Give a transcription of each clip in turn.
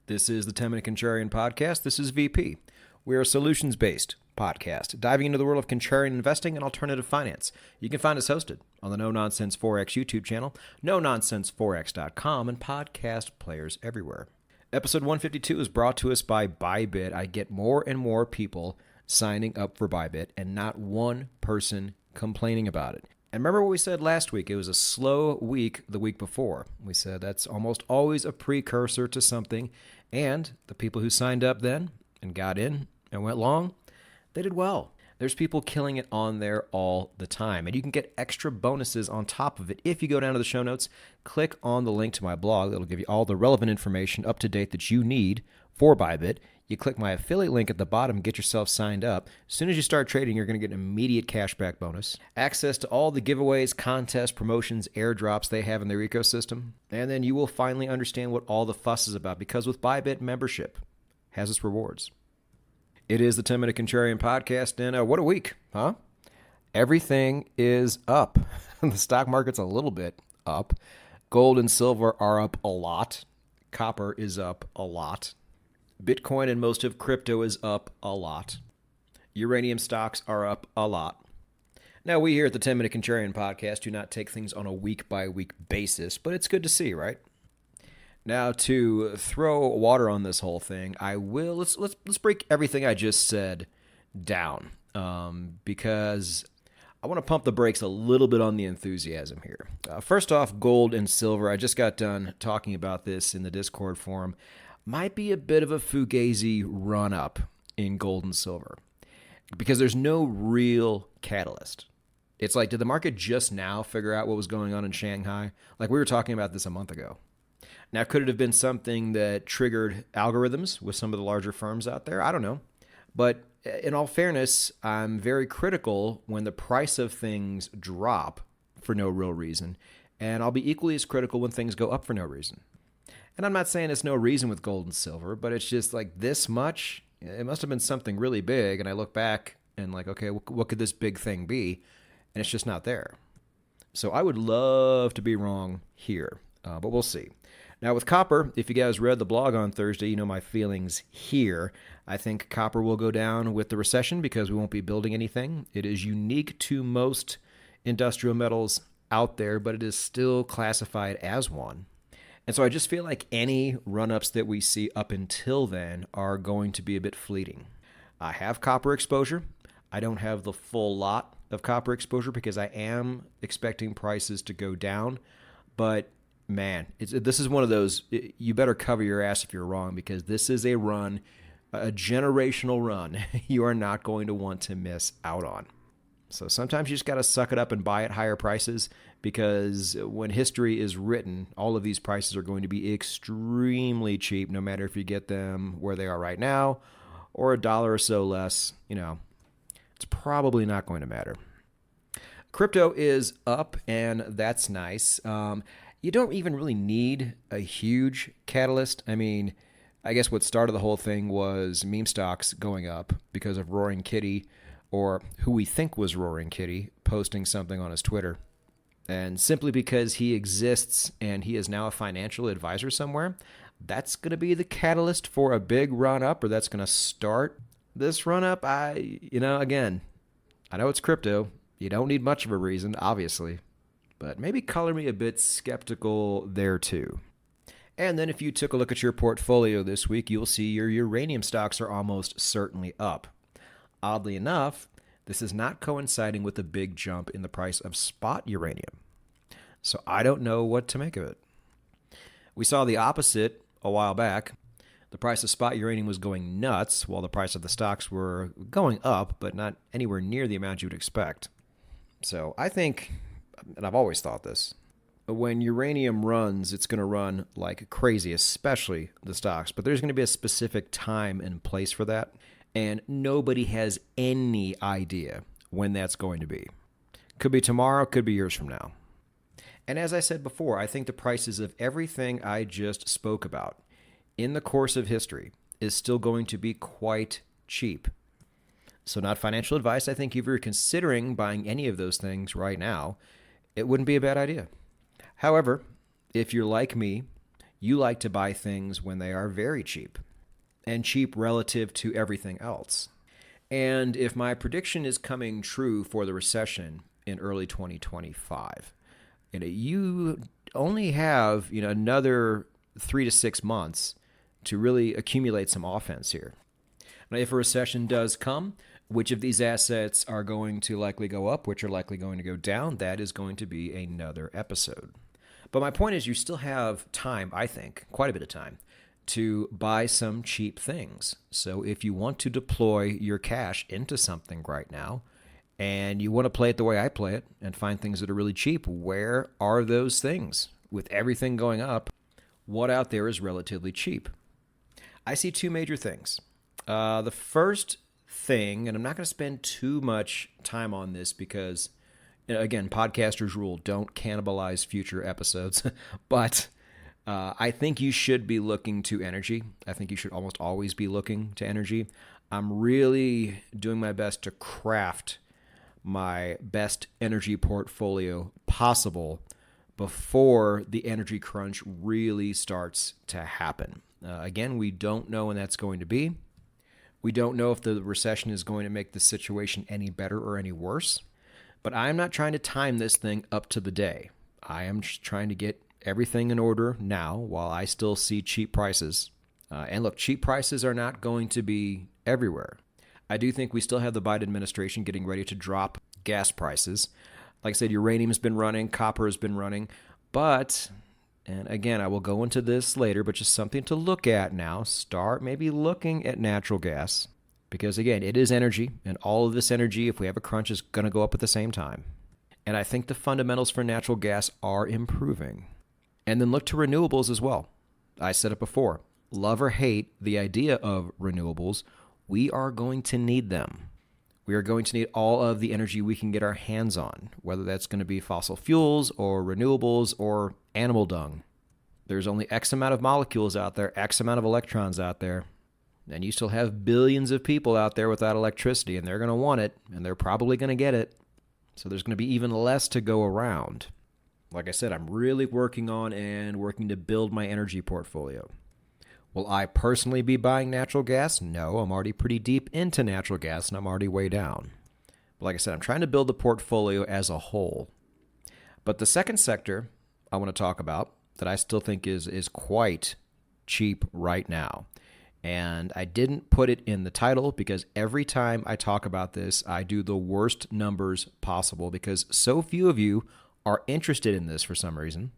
This is the 10-Minute Contrarian Podcast. This is VP. We're a solutions-based podcast, diving into the world of contrarian investing and alternative finance. You can find us hosted on the No Nonsense Forex YouTube channel, NoNonsenseForex.com, and podcast players everywhere. Episode 152 is brought to us by Bybit. I get more and more people signing up for Bybit and not one person complaining about it. And remember what we said last week? It was a slow week the week before. We said that's almost always a precursor to something. And the people who signed up then and got in and went long, they did well. There's people killing it on there all the time. And you can get extra bonuses on top of it. If you go down to the show notes, click on the link to my blog. It'll give you all the relevant information up to date that you need for Bybit. You click my affiliate link at the bottom, get yourself signed up. As soon as you start trading, you're going to get an immediate cashback bonus, access to all the giveaways, contests, promotions, airdrops they have in their ecosystem, and then you will finally understand what all the fuss is about, because with Bybit, membership has its rewards. It is the 10-Minute Contrarian Podcast, and what a week, huh? Everything is up. The stock market's a little bit up. Gold and silver are up a lot. Copper is up a lot. Bitcoin and most of crypto is up a lot. Uranium stocks are up a lot. Now, we here at the 10-Minute Contrarian Podcast do not take things on a week-by-week basis, but it's good to see, right? Now, to throw water on this whole thing, let's break everything I just said down, because I want to pump the brakes a little bit on the enthusiasm here. First off, gold and silver. I just got done talking about this in the Discord forum. Might be a bit of a fugazi run-up in gold and silver because there's no real catalyst. It's like, did the market just now figure out what was going on in Shanghai? Like, we were talking about this a month ago. Now, could it have been something that triggered algorithms with some of the larger firms out there? I don't know. But in all fairness, I'm very critical when the price of things drop for no real reason, and I'll be equally as critical when things go up for no reason. And I'm not saying it's no reason with gold and silver, but it's just like this much. It must have been something really big. And I look back and like, okay, what could this big thing be? And it's just not there. So I would love to be wrong here, but we'll see. Now with copper, if you guys read the blog on Thursday, you know my feelings here. I think copper will go down with the recession because we won't be building anything. It is unique to most industrial metals out there, but it is still classified as one. And so I just feel like any run-ups that we see up until then are going to be a bit fleeting. I have copper exposure. I don't have the full lot of copper exposure because I am expecting prices to go down. But man, this is one of those, you better cover your ass if you're wrong, because this is a run, a generational run you are not going to want to miss out on. So sometimes you just got to suck it up and buy at higher prices, because when history is written, all of these prices are going to be extremely cheap, no matter if you get them where they are right now or $1 or so less. It's probably not going to matter. Crypto is up, and that's nice. You don't even really need a huge catalyst. I mean, I guess what started the whole thing was meme stocks going up because of Roaring Kitty, or who we think was Roaring Kitty, posting something on his Twitter. And simply because he exists and he is now a financial advisor somewhere, that's going to be the catalyst for a big run-up, or that's going to start this run-up. Again, I know it's crypto. You don't need much of a reason, obviously. But maybe color me a bit skeptical there too. And then if you took a look at your portfolio this week, you'll see your uranium stocks are almost certainly up. Oddly enough, this is not coinciding with the big jump in the price of spot uranium. So I don't know what to make of it. We saw the opposite a while back. The price of spot uranium was going nuts while the price of the stocks were going up, but not anywhere near the amount you would expect. So I think, and I've always thought this, when uranium runs, it's going to run like crazy, especially the stocks. But there's going to be a specific time and place for that. And nobody has any idea when that's going to be. Could be tomorrow, could be years from now. And as I said before, I think the prices of everything I just spoke about in the course of history is still going to be quite cheap. So not financial advice. I think if you're considering buying any of those things right now, it wouldn't be a bad idea. However, if you're like me, You like to buy things when they are very cheap and cheap relative to everything else. And if my prediction is coming true for the recession in early 2025, you only have another 3 to 6 months to really accumulate some offense here. Now, if a recession does come, which of these assets are going to likely go up, which are likely going to go down, that is going to be another episode. But my point is you still have time, I think, quite a bit of time, to buy some cheap things. So if you want to deploy your cash into something right now, and you want to play it the way I play it and find things that are really cheap, where are those things? With everything going up, what out there is relatively cheap? I see two major things. The first thing, and I'm not going to spend too much time on this because, again, podcasters rule, don't cannibalize future episodes, but I think you should be looking to energy. I think you should almost always be looking to energy. I'm really doing my best to craft my best energy portfolio possible before the energy crunch really starts to happen. Again, we don't know when that's going to be. We don't know if the recession is going to make the situation any better or any worse. But I'm not trying to time this thing up to the day. I am just trying to get everything in order now while I still see cheap prices. And look, cheap prices are not going to be everywhere. I do think we still have the Biden administration getting ready to drop gas prices. Like I said, uranium has been running, copper has been running, but, and again, I will go into this later, but just something to look at now. Start maybe looking at natural gas, because again, it is energy, and all of this energy, if we have a crunch, is going to go up at the same time. And I think the fundamentals for natural gas are improving. And then look to renewables as well. I said it before, love or hate the idea of renewables, we are going to need them. We are going to need all of the energy we can get our hands on, whether that's going to be fossil fuels or renewables or animal dung. There's only X amount of molecules out there, X amount of electrons out there, and you still have billions of people out there without electricity, and they're going to want it, and they're probably going to get it. So there's going to be even less to go around. Like I said, I'm really working to build my energy portfolio. Will I personally be buying natural gas? No, I'm already pretty deep into natural gas and I'm already way down. But like I said, I'm trying to build the portfolio as a whole. But the second sector I want to talk about that I still think is quite cheap right now. And I didn't put it in the title because every time I talk about this, I do the worst numbers possible because so few of you are interested in this for some reason.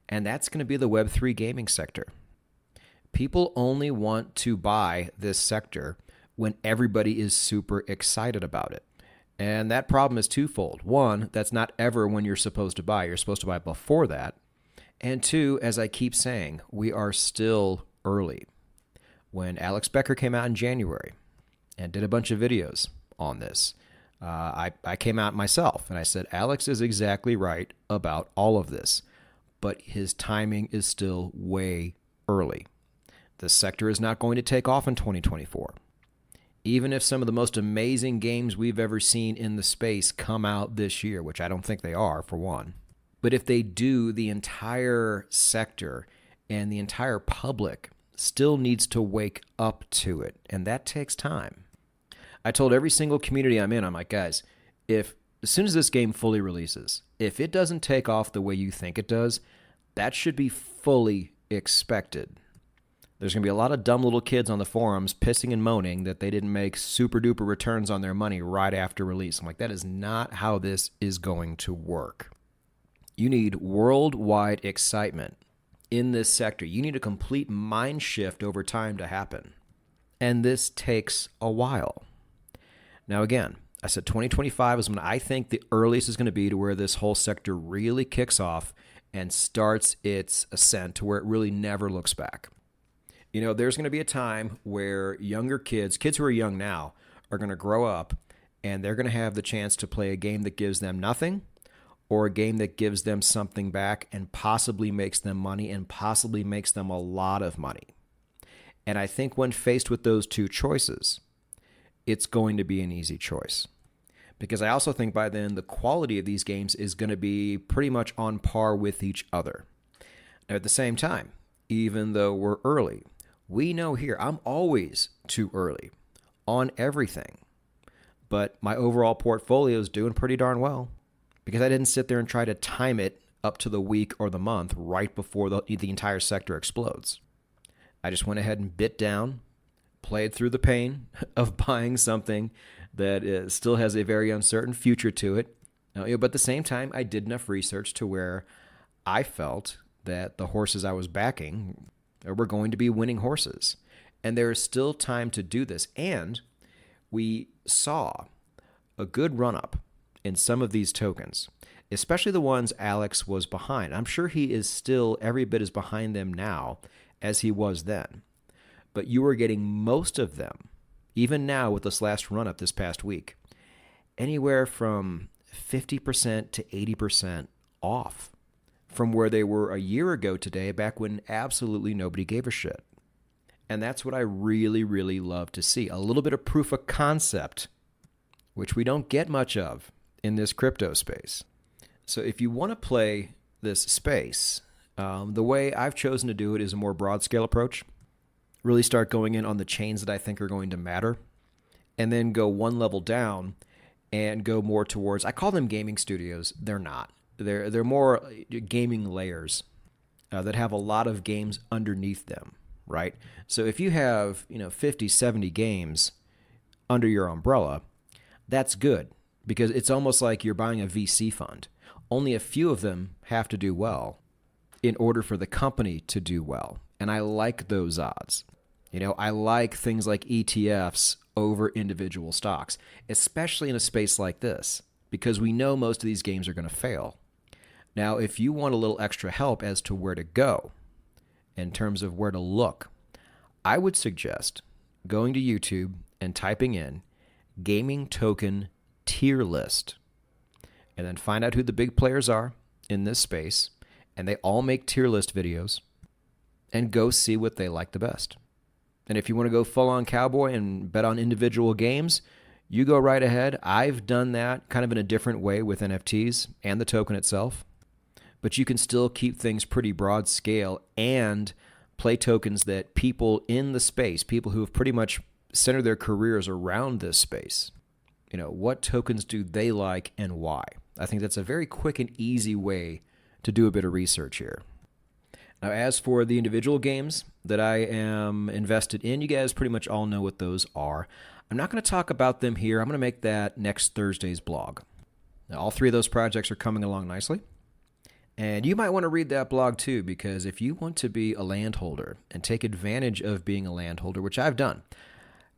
And that's going to be the Web3 gaming sector. People only want to buy this sector when everybody is super excited about it. And that problem is twofold. One, that's not ever when you're supposed to buy. You're supposed to buy before that. And two, as I keep saying, we are still early. When Alex Becker came out in January and did a bunch of videos on this, I came out myself and I said, Alex is exactly right about all of this, but his timing is still way early. The sector is not going to take off in 2024. Even if some of the most amazing games we've ever seen in the space come out this year, which I don't think they are, for one. But if they do, the entire sector and the entire public still needs to wake up to it, and that takes time. I told every single community I'm in, I'm like, guys, as soon as this game fully releases, if it doesn't take off the way you think it does, that should be fully expected. There's going to be a lot of dumb little kids on the forums pissing and moaning that they didn't make super duper returns on their money right after release. I'm like, that is not how this is going to work. You need worldwide excitement in this sector. You need a complete mind shift over time to happen. And this takes a while. Now, again, I said 2025 is when I think the earliest is going to be to where this whole sector really kicks off and starts its ascent to where it really never looks back. There's going to be a time where younger kids who are young now, are going to grow up and they're going to have the chance to play a game that gives them nothing or a game that gives them something back and possibly makes them money and possibly makes them a lot of money. And I think when faced with those two choices, it's going to be an easy choice. Because I also think by then the quality of these games is going to be pretty much on par with each other. Now, at the same time, even though we're early. We know here I'm always too early on everything, but my overall portfolio is doing pretty darn well because I didn't sit there and try to time it up to the week or the month right before the entire sector explodes. I just went ahead and bit down, played through the pain of buying something that still has a very uncertain future to it. But at the same time, I did enough research to where I felt that the horses I was backing were going to be winning horses. And there is still time to do this. And we saw a good run-up in some of these tokens, especially the ones Alex was behind. I'm sure he is still every bit as behind them now as he was then. But you were getting most of them, even now with this last run-up this past week, anywhere from 50% to 80% off from where they were a year ago today, back when absolutely nobody gave a shit. And that's what I really, really love to see. A little bit of proof of concept, which we don't get much of in this crypto space. So if you want to play this space, the way I've chosen to do it is a more broad scale approach. Really start going in on the chains that I think are going to matter, and then go one level down and go more towards, I call them gaming studios. They're not. They're more gaming layers that have a lot of games underneath them, right? So if you have 50, 70 games under your umbrella, that's good because it's almost like you're buying a VC fund. Only a few of them have to do well in order for the company to do well. And I like those odds. I like things like ETFs over individual stocks, especially in a space like this, because we know most of these games are going to fail. Now, if you want a little extra help as to where to go in terms of where to look, I would suggest going to YouTube and typing in gaming token tier list, and then find out who the big players are in this space, and they all make tier list videos, and go see what they like the best. And if you want to go full-on cowboy and bet on individual games, you go right ahead. I've done that kind of in a different way with NFTs and the token itself. But you can still keep things pretty broad scale and play tokens that people in the space, people who have pretty much centered their careers around this space, what tokens do they like and why? I think that's a very quick and easy way to do a bit of research here. Now, as for the individual games that I am invested in, you guys pretty much all know what those are. I'm not going to talk about them here. I'm going to make that next Thursday's blog. Now, all three of those projects are coming along nicely. And you might want to read that blog too, because if you want to be a landholder and take advantage of being a landholder, which I've done,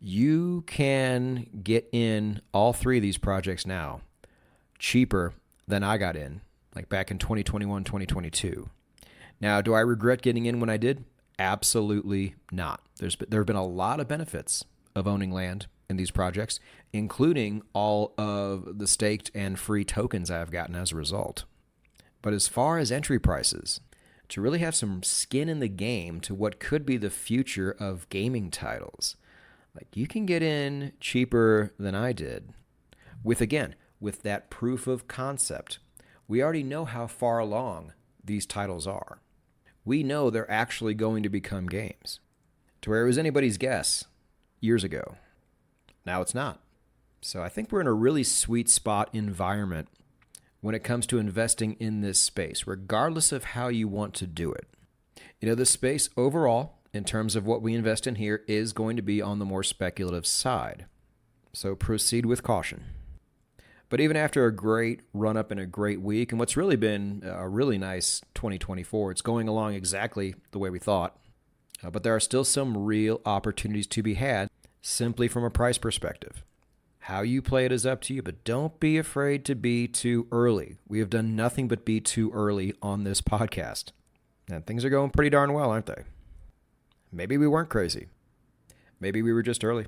you can get in all three of these projects now cheaper than I got in, like back in 2021, 2022. Now, do I regret getting in when I did? Absolutely not. There have been a lot of benefits of owning land in these projects, including all of the staked and free tokens I've gotten as a result. But as far as entry prices, to really have some skin in the game to what could be the future of gaming titles, like you can get in cheaper than I did with that proof of concept. We already know how far along these titles are. We know they're actually going to become games, to where it was anybody's guess years ago. Now it's not. So I think we're in a really sweet spot environment when it comes to investing in this space, regardless of how you want to do it. The space overall, in terms of what we invest in here, is going to be on the more speculative side. So proceed with caution. But even after a great run-up and a great week, and what's really been a really nice 2024, it's going along exactly the way we thought. But there are still some real opportunities to be had simply from a price perspective. How you play it is up to you, but don't be afraid to be too early. We have done nothing but be too early on this podcast. And things are going pretty darn well, aren't they? Maybe we weren't crazy. Maybe we were just early.